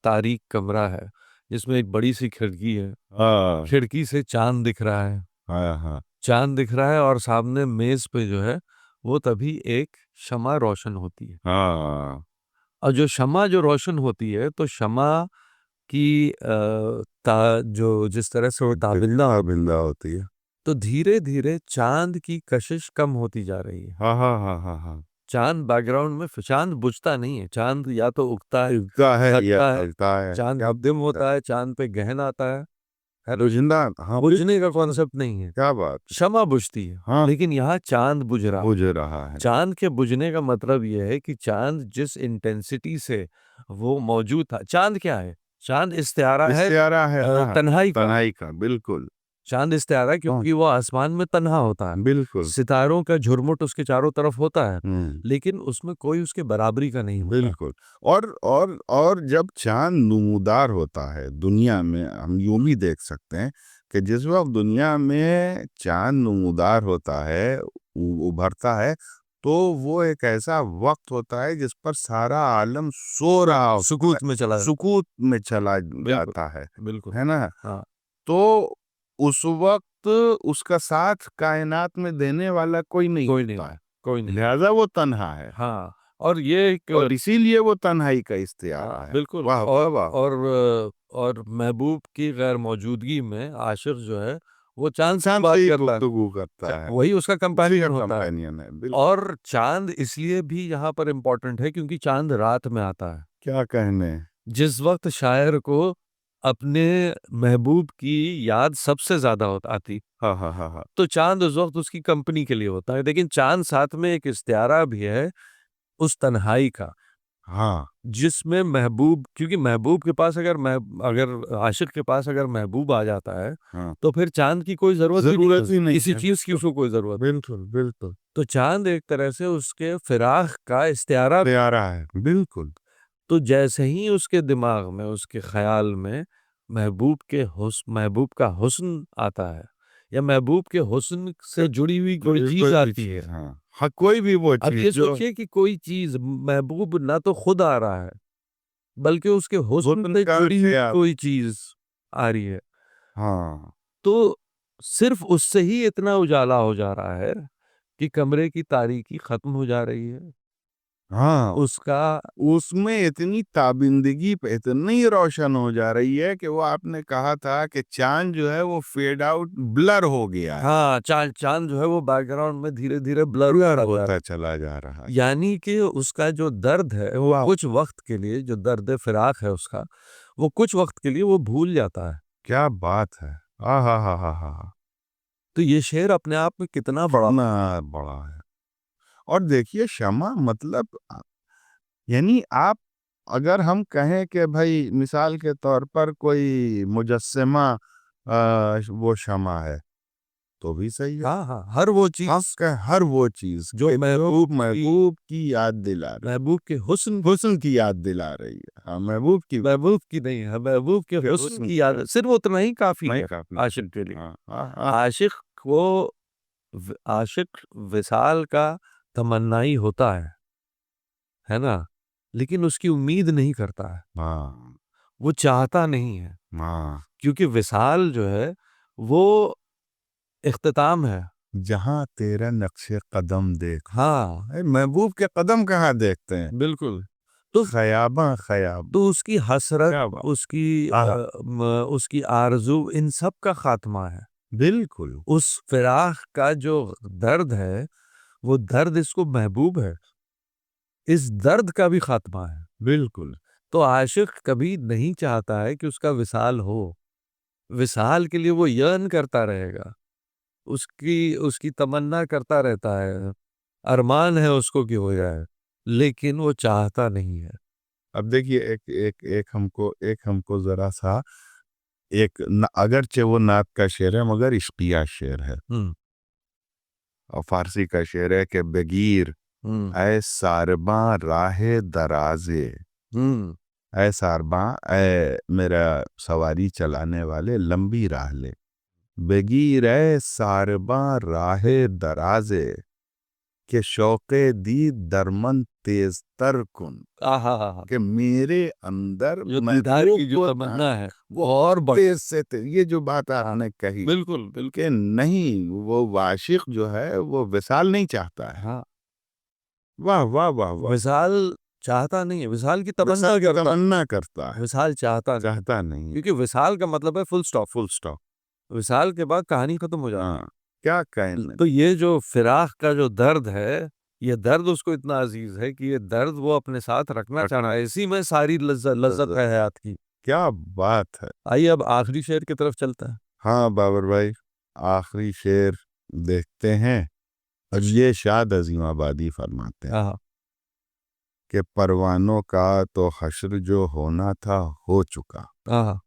तारीक कमरा है, जिसमें एक बड़ी सी खिड़की है, हाँ, खिड़की से चांद दिख रहा है, हाँ, हाँ, चांद दिख रहा है और सामने मेज पे जो है वो तभी एक शमा रोशन होती है। हाँ, और जो शमा जो रोशन होती है तो शमा की जो जिस तरह से वो ताबिंदा हो, बिंदा होती है। तो धीरे धीरे चांद की कशिश कम होती जा रही है। हाँ, हाँ, हाँ, हाँ, हाँ। चांद बैकग्राउंड में चांद बुझता नहीं है, चांद या तो उगता है, उगता है या घटता है, ढलता है, चांद क्या मुद्दिम होता है, चांद पे गहन आता है ना? रोजिंदा हाँ, बुझने का कॉन्सेप्ट नहीं है, क्या बात! शमा बुझती है, हाँ, लेकिन यहाँ चांद बुझ रहा है। बुझ रहा है। चांद के बुझने का मतलब यह है कि चांद जिस इंटेंसिटी से वो मौजूद था, चांद क्या है? चांद इस्तिआरा है इस्तिआरा है हाँ, तन्हाई का। तन्हाई का, बिल्कुल। चांद इस्तिआरा है हाँ, क्योंकि वो आसमान में तन्हा होता है, बिल्कुल। सितारों का झुरमुट उसके चारों तरफ होता है, हुँ, लेकिन उसमें कोई उसके बराबरी का नहीं होता। बिल्कुल। और जब चाँद नमूदार होता है, दुनिया में हम यूँ भी देख सकते हैं कि जिस वक़्त दुनिया में चाँद नमूदार होता है, उभरता है, तो वो एक ऐसा वक़्त होता है जिस पर सारा आलम सो रहा होता है, सुकूत में चला सुकूत में चला बिल्कुल, जाता बिल्कुल। है ना? हाँ, तो उस वक़्त उसका साथ कायनात में देने वाला कोई नहीं कोई नहीं होता है, होता, कोई नहीं होता। लिहाज़ा वो तन्हा है हाँ, और ये एक और इसीलिए वो तन्हाई का हाँ, इख्तियारा है। बिल्कुल। वाह! वाह! वाह! और महबूब की गैर मौजूदगी में आशिक जो है वो चाँद से चाँद बात से ही करता है। गुफ्तगू करता है, वही उसका उसी का कंपेनियन होता है। कंपेनियन है, और चाँद इसलिए भी यहाँ पर इम्पोर्टेंट है क्योंकि चाँद रात में आता है। क्या कहने। जिस वक़्त शायर को अपने महबूब की याद सबसे ज़्यादा आती, हाँ, हाँ, हाँ, हाँ। तो चाँद उस वक़्त उसकी कंपनी के लिए होता है। लेकिन चाँद साथ में एक इस्तिआरा भी है उस तन्हाई का, हाँ, जिसमें महबूब क्योंकि महबूब के पास अगर आशिक के पास अगर महबूब आ जाता है, हाँ। तो फिर चाँद की कोई ज़रूरत भी नहीं ज़रूरत है, ही नहीं किसी है। चीज़ की उसको कोई ज़रूरत नहीं। बिल्कुल, बिल्कुल। तो चाँद एक तरह से उसके फिराक़ का इस्तिआरा। प्यारा है, बिल्कुल। तो जैसे ही उसके दिमाग में, उसके ख़याल में महबूब का हुस्न आता है या महबूब के हुस्न से जुड़ी हुई कोई चीज़ कोई भी आती है। चीज़ हाँ, हाँ, कोई भी वो अब चीज़ ये जो सोचिए कि कोई चीज़ महबूब ना तो खुद आ रहा है, बल्कि उसके हुस्न हुस्न से का जुड़ी हुई से आप कोई चीज़ आ रही है। हाँ, तो सिर्फ़ उससे ही इतना उजाला हो जा रहा है कि कमरे की तारीकी ख़त्म हो जा रही है। हाँ। उसका उसमें इतनी ताबिंदगी पे इतनी रोशन हो जा रही है कि वो आपने कहा था कि चाँद जो है वो फेड आउट ब्लर हो गया है, हाँ, चाँद जो है वो बैकग्राउंड में धीरे-धीरे ब्लर ब्लर होता जा रहा होता है। चला जा रहा है। यानी कि उसका जो दर्द है वो कुछ वक़्त के लिए जो दर्द फ़िराक़ है उसका, वो कुछ वक़्त के लिए वो भूल जाता है। क्या बात है! आहाहाहाहा! तो ये शेर अपने आप में कितना बड़ा। कितना बड़ा है और देखिए क्षमा मतलब यानी आप अगर हम कहें कि भई मिसाल के तौर पर कोई मुजस्समा वो क्षमा है, तो भी सही है। हाँ हाँ, हर वो चीज हर वो चीज जो महबूब की याद दिला रही, महबूब के हुस्न हुस्न की याद दिला रही है। हाँ, महबूब की नहीं है, महबूब के हुस्न की याद, सिर्फ उतना ही काफी है आशिक के लिए। हाँ, हाँ, हाँ, आशिक को आशिक विसाल का तमन्नाई होता है ना, लेकिन उसकी उम्मीद नहीं करता है, हाँ, वो चाहता नहीं है, हाँ। क्योंकि विसाल जो है वो इख्तिताम है। जहाँ तेरा नक्शे कदम देख, हाँ महबूब के कदम कहाँ देखते हैं? बिल्कुल। तो खयाबा खयाब, उसकी हसरत, क्या बात। उसकी हाँ, उसकी आरज़ू, इन सब का खात्मा है। बिल्कुल, उस फिराक का जो दर्द है, वो दर्द इसको महबूब है, इस दर्द का भी खात्मा है। बिल्कुल। तो आशिक कभी नहीं चाहता है कि उसका विसाल हो, विसाल के लिए वो यर्न करता रहेगा, उसकी उसकी तमन्ना करता रहता है, अरमान है उसको कि हो जाए, लेकिन वो चाहता नहीं है। अब देखिए, एक हमको जरा सा, अगरचे वो नात का शेर है मगर इश्किया शेर है। हम्म और फारसी का शेर है कि बगीर हम्म ऐ सारबा राहे दराजे, हम्म ऐ सारबा, ऐ मेरा सवारी चलाने वाले, लंबी राह ले। बगीर ऐ सारबा राहे दराजे, के शौके दी दरमन तेज तर कुन। आहा, कि मेरे अंदर जो दीदार महबूब की जो को तमन्ना है वो और तेज से तेज, ये जो बात आपने कही बिल्कुल बिल्कुल। कि नहीं, वो वाशिक जो है वो विसाल नहीं चाहता है। हाँ, वाह वाह वाह वाह। विशाल चाहता नहीं है, विशाल की तमन्ना विसाल की करता है, तमन्ना करता है, विशाल चाहता नहीं, चाहता नहीं। क्योंकि विशाल का मतलब है फुल स्टॉप, फुल स्टॉप। विशाल के बाद कहानी खत्म हो जाती हाँ, क्या है। कहने। तो ये जो फिराक का जो दर्द है, ये दर्द उसको इतना अजीज है कि ये दर्द वो अपने साथ रखना चाह रहा है, इसी में सारी लज्जत है हयात की। क्या बात है। आइए अब आखिरी शेर की तरफ चलता है। हाँ बाबर भाई, आखिरी शेर देखते हैं। और ये शाद अजीम आबादी फरमाते हैं हाँ कि परवानों का तो हश्र जो होना था हो चुका। हाँ,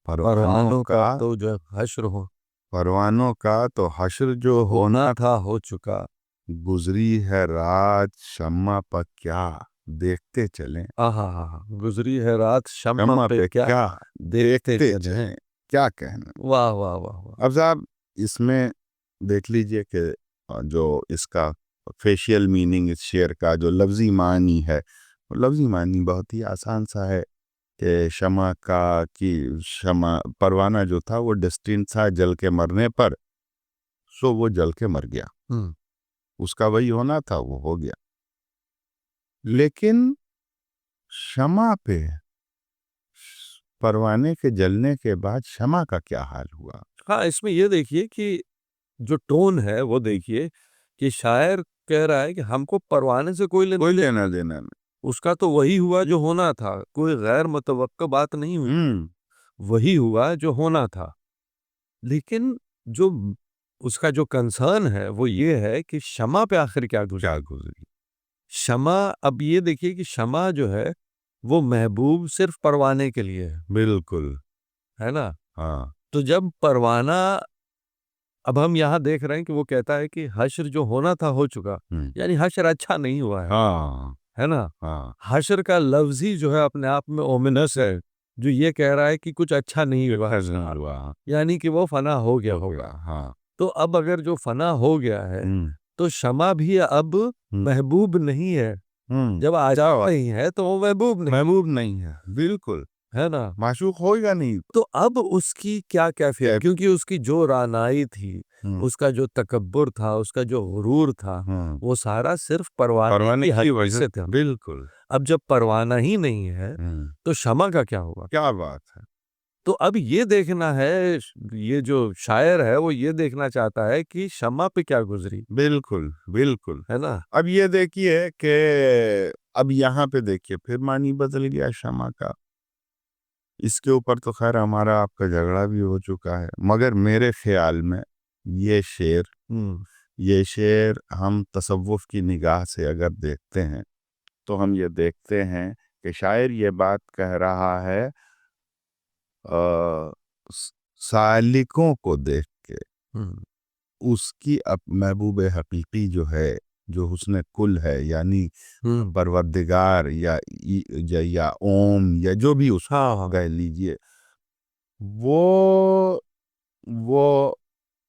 परवानों परवानों का का तो जो हश्र हो परवानों का तो हश्र जो होना होना था हो चुका। गुजरी है रात शम्मा पर क्या देखते चलें। आहा, गुजरी है रात शम्मा शम्मा पे पे क्या क्या देखते देखते चले। चलें। क्या कहना। वाह वाह वाह वाह। अब साहब, इसमें देख लीजिए कि जो इसका फेशियल मीनिंग, इस शेर का जो लफ्ज़ी मानी है, वो लफ्ज़ी मानी बहुत ही आसान सा है कि शमा का, कि शमा परवाना जो था वो डेस्टिन था जल के मरने पर, सो वो जल के मर गया, हम्म उसका वही होना था, वो हो गया। लेकिन शमा पे, परवाने के जलने के बाद शमा का क्या हाल हुआ। हाँ, इसमें ये देखिए कि जो टोन है वो देखिए कि शायर कह रहा है कि हमको परवाने से कोई कोई लेना, लेना देना नहीं। उसका तो वही हुआ जो होना था, कोई गैर मुतवक्का बात नहीं हुई, हम्म। वही हुआ जो होना था। लेकिन जो उसका जो कंसर्न है वो ये है कि शमा पे आखिर क्या क्या गुजरी। गुजरी। शमा, अब ये देखिए कि शमा जो है वो महबूब सिर्फ परवाने के लिए बिल्कुल। है ना। हाँ। तो जब परवाना, अब हम यहाँ देख रहे हैं कि वो कहता है कि हश्र जो होना था हो चुका, हम्म। यानी हश्र अच्छा नहीं हुआ हाँ, है ना। हाँ, हश्र का लफ्ज ही जो है अपने आप में ओमिनस है, जो ये कह रहा है कि कुछ अच्छा नहीं हुआ है, फैसला हुआ। यानी कि वो फना हो गया हो गया। होगा। हाँ। तो अब अगर जो फना हो गया है, हम्म। तो शमा भी अब हम्म। महबूब नहीं है। हम्म। जब आजा नहीं है तो वो महबूब नहीं महबूब नहीं है, बिल्कुल। है ना। माशूक होएगा नहीं। तो अब उसकी क्या कैफियत, क्योंकि उसकी जो रानाई थी, हम्म। उसका जो तकब्बुर था, उसका जो गुरूर था, हम्म। वो सारा सिर्फ परवाने परवाने की की हद वजह से था। बिल्कुल। अब जब परवाना ही नहीं है हम्म। तो शमा का क्या होगा। क्या बात है। तो अब ये देखना है, ये जो शायर है वो ये देखना चाहता है कि शमा पे क्या गुजरी, बिल्कुल, बिल्कुल। है ना। अब ये देखिए कि अब यहाँ पे देखिए फिर मानी बदल गया शमा का। इसके ऊपर तो खैर हमारा आपका झगड़ा भी हो चुका है, मगर मेरे ख्याल में ये शेर हम्म ये शेर हम तसव्वुफ की निगाह से अगर देखते हैं, तो हम ये देखते हैं कि शायर ये बात कह रहा है, अ, सालिकों को देख के, उसकी महबूब हकीकी जो है, जो हुस्न कुल है, यानी परवरदिगार या ओम या जो भी उसको हाँ कह लीजिए, वो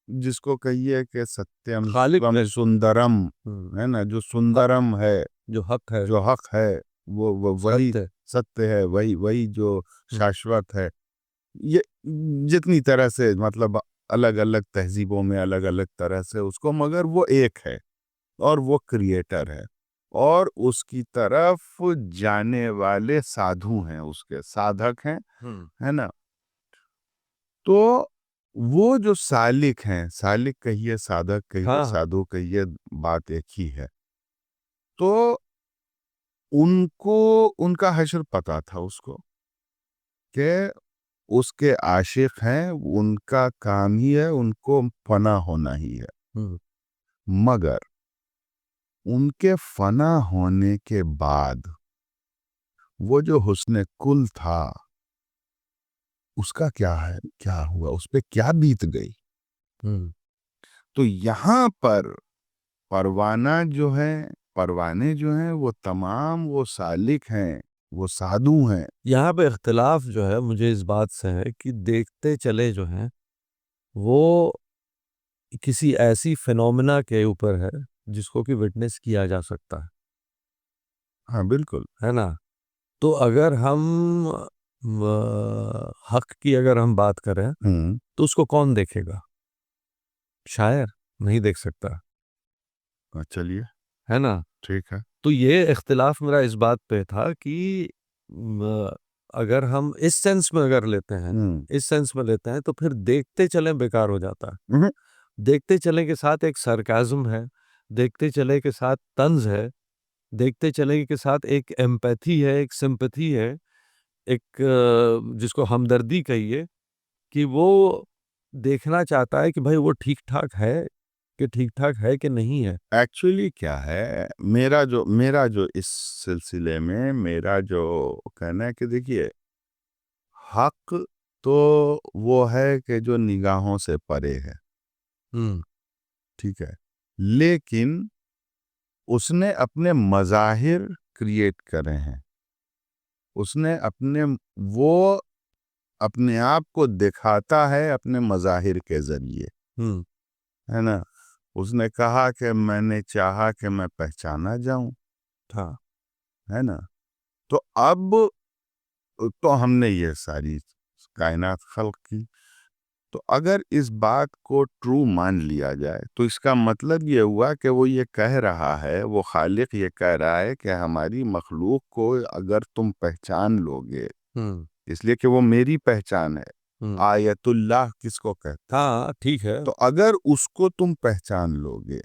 जिसको कहिए कि सत्यम खालिक शिवम है। सुंदरम, है ना, जो हक, सुंदरम है, जो हक है, जो हक है, वो वही सत्य है। सत्य है, वही वही जो हम्म, शाश्वत है। ये जितनी तरह से, मतलब अलग अलग तहजीबों में अलग अलग तरह से उसको, मगर वो एक है और वो क्रिएटर है, और उसकी तरफ जाने वाले साधु हैं, उसके साधक हैं, हम्म, है ना। तो वो जो सालिक हैं, सालिक कहिए, साधक कहिए, हाँ हाँ। साधु कहिए, बात एक ही है। तो उनको उनका हश्र पता था उसको, कि उसके आशिक हैं, उनका काम ही है उनको फना होना ही है। हम्म, मगर उनके फना होने के बाद वो जो हुस्न कुल था, उसका क्या है, क्या हुआ, उस पे क्या बीत गई। हम्म। तो यहाँ पर परवाना जो है, परवाने जो हैं, वो तमाम वो सालिक हैं, वो साधु हैं। यहाँ पे इख्तिलाफ जो है मुझे इस बात से है कि देखते चले जो हैं वो किसी ऐसी फिनोमिना के ऊपर है जिसको कि विटनेस किया जा सकता हाँ बिल्कुल। है ना। तो अगर हम हक की अगर हम बात करें हम्म। तो उसको कौन देखेगा? शायर नहीं देख सकता, चलिए, है ना। ठीक है। तो ये इख्तिलाफ मेरा इस बात पे था कि म, अगर हम इस सेंस में अगर लेते हैं, हम्म। इस सेंस में लेते हैं तो फिर देखते चलें बेकार हो जाता है। हम्म। देखते चले के साथ एक सरकाज़म है, देखते चले के साथ तंज है, देखते चले के साथ एक एम्पैथी है, एक सिंपैथी है, एक जिसको हमदर्दी कहिए, कि वो देखना चाहता है कि भाई वो ठीक-ठाक है, कि ठीक-ठाक है कि नहीं है। एक्चुअली क्या है, मेरा जो इस सिलसिले में मेरा जो कहना है कि देखिए, हक तो वो है कि जो निगाहों से परे है, हुँ, ठीक है, लेकिन उसने अपने मज़ाहिर क्रिएट करे हैं, उसने वो अपने आप को दिखाता है अपने मज़ाहिर के ज़रिए, हुँ, है ना। उसने कहा कि मैंने चाहा कि मैं पहचाना जाऊं, हाँ, है ना। तो अब तो हमने ये सारी कायनात खल्क की। तो अगर इस बात को ट्रू मान लिया जाए, तो इसका मतलब ये हुआ कि वो ये कह रहा है, वो खालिक ये कह रहा है कि हमारी मखलूक को अगर तुम पहचान लोगे, हुँ, इसलिए कि वो मेरी पहचान है। हुँ, आयतुल्लाह किसको कहते हैं? हाँ, ठीक है। तो अगर उसको तुम पहचान लोगे,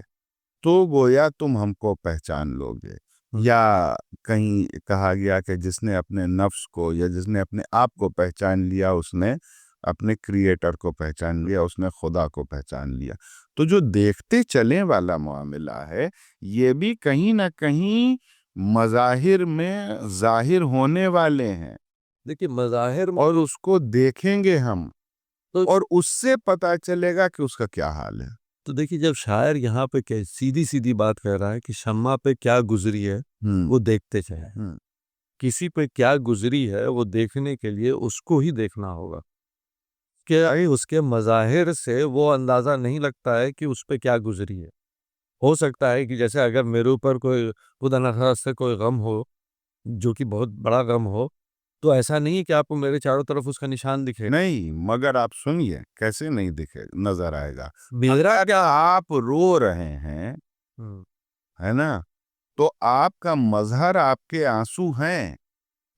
तो गोया तुम हमको पहचान लोगे। हुँ, या कहीं कहा गया कि जिसने अपने नफ्स को या जिसने अपने आप को पहचान लिया, उसने अपने क्रिएटर को पहचान लिया, उसने खुदा को पहचान लिया। तो जो देखते चले वाला मामला है, ये भी कहीं ना कहीं मज़ाहिर में जाहिर होने वाले हैं, देखिए मज़ाहिर में और उसको देखेंगे हम, तो और उससे पता चलेगा कि उसका क्या हाल है। देखिए जब शायर यहाँ पे क्या सीधी-सीधी बात कह रहा है कि शम्मा पे क्या गुज़री है, हम्म। वो देखते चलें। हम्म। किसी पे क्या गुज़री है, वो देखने के लिए उसको ही देखना होगा। क्या ही उसके मज़ाहिर से वो अंदाज़ा नहीं लगता है कि उस पे क्या गुज़री है। हो सकता है कि जैसे अगर मेरे ऊपर कोई खुदा न ख़ास्ता कोई गम हो, जो कि बहुत बड़ा गम हो, तो ऐसा नहीं है कि आपको मेरे चारों तरफ उसका निशान दिखे। नहीं, मगर आप सुनिए, कैसे नहीं दिखे नजर आएगा। मेरा अगर क्या आप रो रहे हैं, हुँ, है ना, तो आपका मजहर आपके आंसू हैं,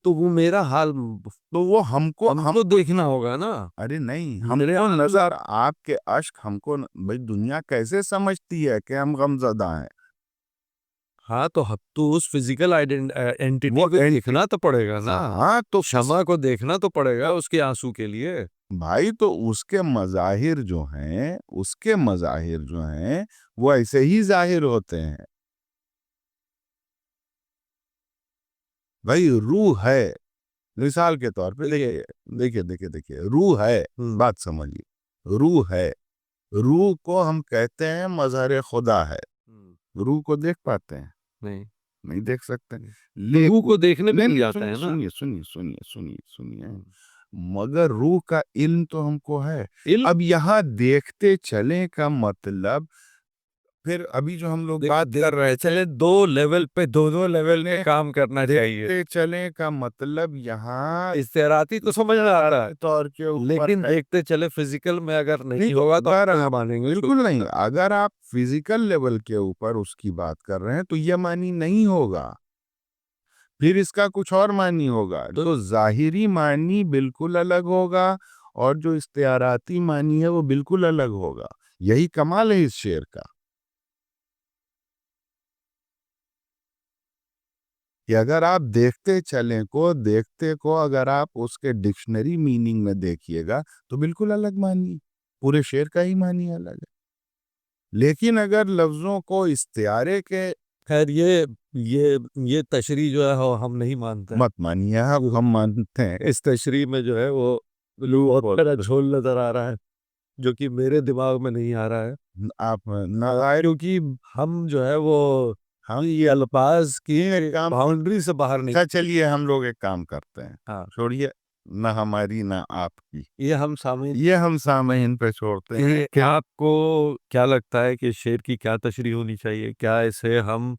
तो वो मेरा हाल तो वो हमको हम हमको देखना होगा ना। अरे नहीं, मेरे हमको आंसू नजर, आपके अश्क हमको भाई दुनिया कैसे समझती है कि हम गमज़दा हैं। हाँ, तो उस फिज़िकल एंटिटी वो को एंटी देखना तो पड़ेगा ना। हाँ, तो शमा को देखना तो पड़ेगा उसके आंसू के लिए। भाई, तो उसके मज़ाहिर जो हैं, उसके मज़ाहिर जो हैं, वो ऐसे ही ज़ाहिर होते हैं। भाई रूह है, मिसाल के तौर पे देखिए देखिए, देखिए, देखिए, देखिए, रूह है, हुँ, बात समझिए, रूह है, रूह को हम कहते हैं मज़हर खुदा है। रूह को देख पाते हैं? नहीं, नहीं देख सकते। तो रूह को देखने भी नहीं, मिल नहीं, जाता है ना। सुनिए, सुनिए, सुनिए, सुनिए, सुनिए। मगर रूह का इल्म तो हमको है। इल्म अब यहाँ देखते चलें का मतलब, फिर अभी जो हम लोग बात कर रहे थे, चले 2 लेवल पे, दोनों लेवल में काम करना चाहिए। देखते चलें का मतलब यहाँ इस्तेराती तो समझ में आ रहा है, तौर के ऊपर लेकिन है। देखते चले फिजिकल में अगर नहीं नहीं, होगा तो अगर कहाँ मानेंगे? बिल्कुल नहीं, अगर आप फिजिकल लेवल के ऊपर उसकी बात कर रहे हैं तो ये मानी नहीं होगा, फिर इसका कुछ और मानी होगा। तो ज़ाहिरी मानी बिल्कुल अलग होगा और जो इस्तिआराती मानी है वो बिल्कुल अलग होगा। यही कमाल है इस शेर का, कि अगर आप देखते को अगर आप उसके डिक्शनरी मीनिंग में देखिएगा तो बिल्कुल अलग मानी, पूरे शेर का ही मानी अलग है। लेकिन अगर लफ्ज़ों को इस्तिआरे के खैर ये तशरीह जो है वो हम नहीं मानते हैं। मत मानिए, हम मानते हैं। इस तशरीह में जो है वो बहुत बड़ा झोल नज़र आ रहा है, जो कि मेरे दिमाग में नहीं आ रहा है। आप नागायर क्योंकि हम जो है वो हम ये अल्फाज की ये काम बाउंड्री से बाहर नहीं। अच्छा, चलिए हम लोग एक काम करते हैं, हाँ, छोड़िए, ना हमारी ना आपकी, ये हम सामने ये हम सामईन पे छोड़ते हैं। कि आपको क्या लगता है कि शेर की क्या तशरीह होनी चाहिए? क्या इसे हम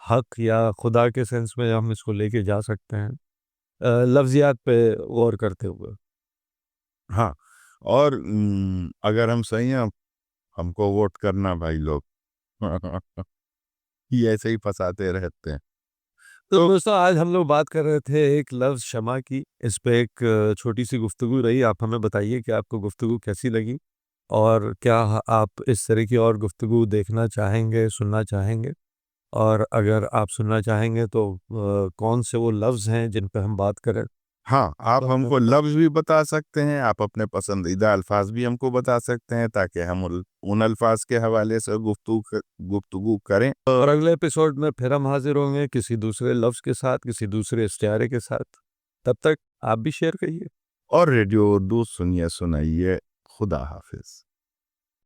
हक या खुदा के सेंस में हम इसको लेके जा सकते हैं? लफ्ज़ियात पे गौर करते हुए। हाँ, और अगर हम सही हैं, हमको वोट करना भाई लोग। ये ऐसे ही फंसाते रहते हैं। तो तो दोस्तों आज हम लोग बात कर रहे थे एक लफ्ज़ क्षमा की। इस पे एक छोटी-सी गुफ्तगू रही। आप हमें बताइए कि आपको गुफ्तगू कैसी लगी? और क्या आप इस तरह की और गुफ्तगू देखना चाहेंगे, सुनना चाहेंगे? और अगर आप सुनना चाहेंगे तो कौन से वो लफ्ज़ हैं जिन पे हम बात करें? हाँ, आप हमको लफ्ज़ भी बता सकते हैं, आप अपने पसंदीदा अल्फ़ाज़ भी हमको बता सकते हैं ताकि हम उन अल्फ़ाज़ के हवाले से गुफ्तगू करें। और अगले एपिसोड में फिर हम हाज़िर होंगे किसी दूसरे लफ्ज़ के साथ, किसी दूसरे इस्तिआरे के साथ। तब तक आप भी शेयर करिए। और रेडियो उर्दू सुनिए, सुनाइए। खुदा हाफ़िज़।